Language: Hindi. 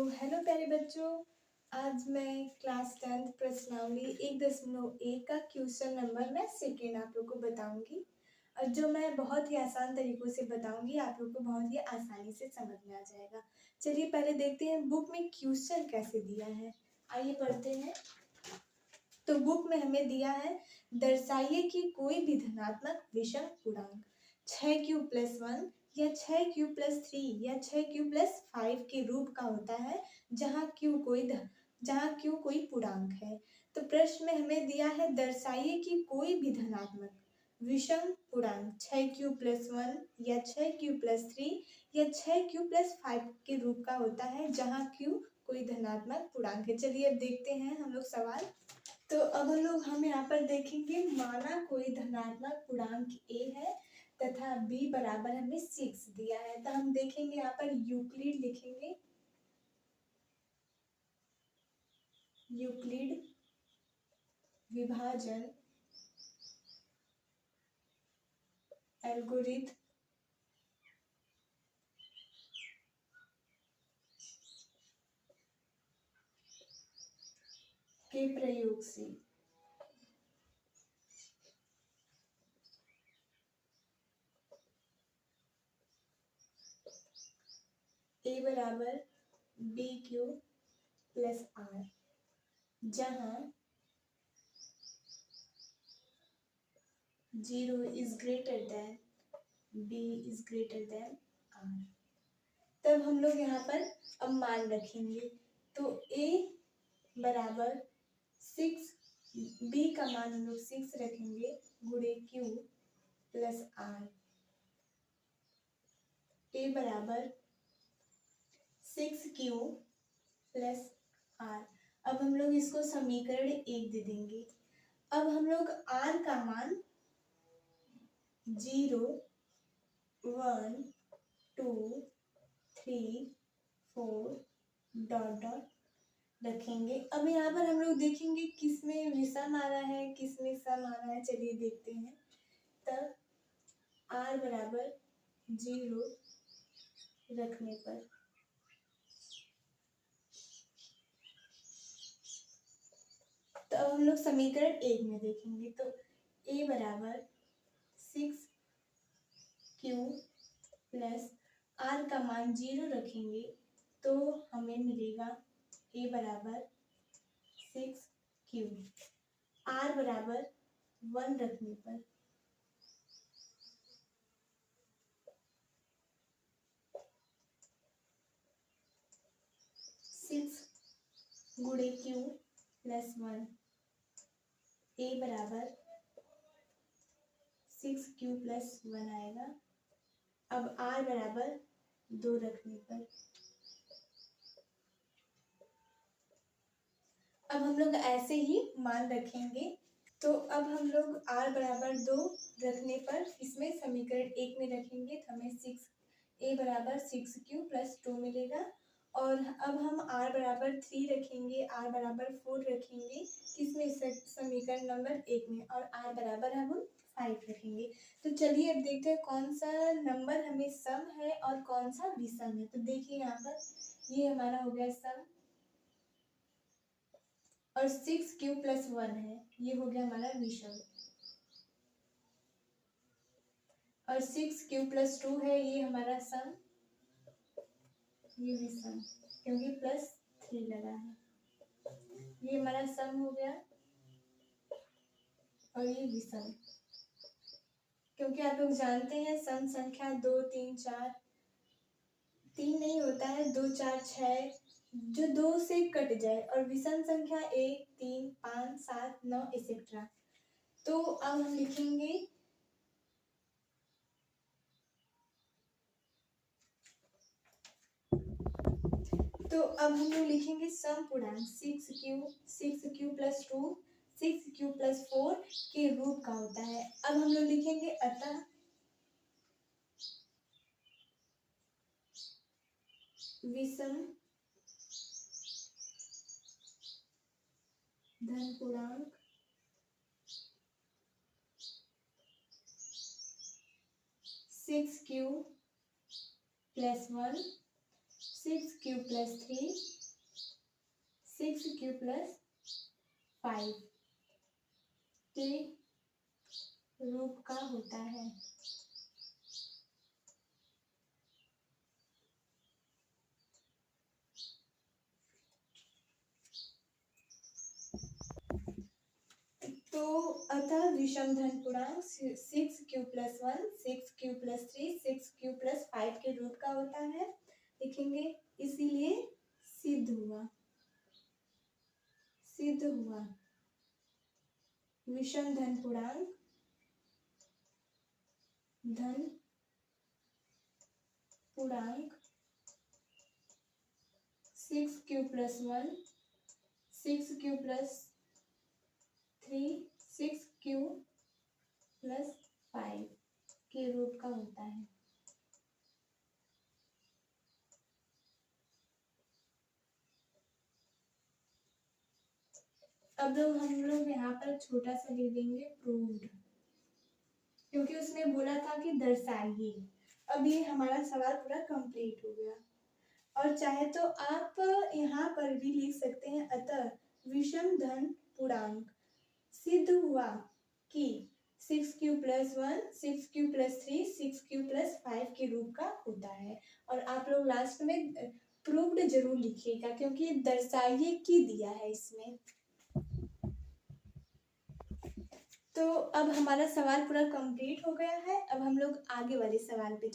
हेलो प्यारे बच्चों, आज मैं क्लास 10th प्रश्नावली 1.1 का क्वेश्चन नंबर मैं सेकेंड आप लोग को बताऊंगी और जो मैं बहुत ही आसान तरीकों से बताऊंगी आप लोग को बहुत ही आसानी से समझ में आ जाएगा। चलिए पहले देखते हैं बुक में क्वेश्चन कैसे दिया है। आइए पढ़ते हैं। तो बुक में हमें दिया है, दर्शाइए कि कोई भी धनात्मक विषम पूर्णांक 6q+1 या 6q+3 या 6q+5 के रूप का होता है जहाँ q कोई पूर्णांक है। तो प्रश्न में हमें दिया है, दर्शाइए कि कोई भी धनात्मक विषम पूर्णांक 6q+1 या 6q+3 या 6q+5 के रूप का होता है जहाँ q कोई धनात्मक पूर्णांक है। चलिए अब देखते हैं हम लोग सवाल। तो अब हम यहाँ पर देखेंगे, माना कोई धनात्मक पूर्णांक a है तथा b बराबर हमें 6 दिया है। तो हम देखेंगे यहाँ पर यूक्लिड लिखेंगे, यूक्लिड विभाजन एल्गोरिथम के प्रयोग से a बराबर bq+r, जहाँ 0 is greater than b is greater than r। तब हम लोग यहाँ पर अब मान रखेंगे। तो a बराबर 6, b का मान हम लोग 6 रखेंगे गुणे q+r। a बराबर 6q+r। अब हम लोग इसको समीकरण 1 दे देंगे। अब हम लोग r का मान 0, 1, 2, 3, 4 डॉट डॉट रखेंगे। अब यहाँ पर हम लोग देखेंगे किसमें विषम आ रहा है किसमें सम आ रहा है। चलिए देखते हैं। तब r बराबर 0 रखने पर तो अब हम लोग समीकरण 1 में देखेंगे। तो a बराबर 6q+r का मान 0 रखेंगे तो हमें मिलेगा a बराबर 6q, r बराबर 1 रखने पर 6 गुणे q+1, a बराबर 6q+1 आएगा। अब r बराबर 2 रखने पर अब हम लोग ऐसे ही मान रखेंगे। तो अब हम लोग r बराबर 2 रखने पर इसमें समीकरण 1 में रखेंगे तो हमें a बराबर 6q+2 मिलेगा। और अब हम r बराबर 3 रखेंगे, r बराबर 4 रखेंगे किसमें, समीकरण नंबर 1 में, और r बराबर हम 5 रखेंगे। तो चलिए अब देखते हैं कौन सा नंबर हमें सम है और कौन सा विषम है। तो देखिए यहाँ पर ये हमारा हो गया सम और 6q+1 है, ये हो गया हमारा विषम। और 6q+2 है, ये हमारा सम, ये विषम क्योंकि +3 लगा है। ये हमारा सम हो गया और ये विषम क्योंकि आप लोग जानते हैं सम संख्या 2, 3, 4 3 नहीं होता है, 2, 4, 6 जो 2 से कट जाए, और विषम संख्या 1, 3, 5, 7, 9 एक्सेट्रा। तो अब हम लिखेंगे सम पूर्णांक 6q+2 6q+4 के रूप का होता है। अब हम लोग लिखेंगे अतः विषम धन पूर्णांक 6q+1 6 cube plus 3 6 cube plus 5 के रूप का होता है। तो अतः विषम धन पूर्णांक 6 cube plus 1 6 cube plus 3 6 cube plus 5 के रूप का होता है, लिखेंगे। इसीलिए सिद्ध हुआ विषम धन पूर्णांक 6 cube plus 1 6 cube plus 3 6 cube plus 5 के रूप का होता है। अब हम लोग यहाँ पर छोटा सा लिख देंगे प्रूव्ड, क्योंकि उसने बोला था कि दर्शाइए। अब ये हमारा सवाल पूरा कंप्लीट हो गया। और चाहे तो आप यहाँ पर भी लिख सकते हैं, अतः विषम धन पूर्णांक सिद्ध हुआ कि 6 cube plus 1 6 cube plus 3 6 cube plus 5 के रूप का होता है। और आप लोग लास्ट में प्रूव्ड जरूर लिखिएगा, क्योंकि दर्शाइए की दिया है इसमें। तो अब हमारा सवाल पूरा कंप्लीट हो गया है। अब हम लोग आगे वाले सवाल पे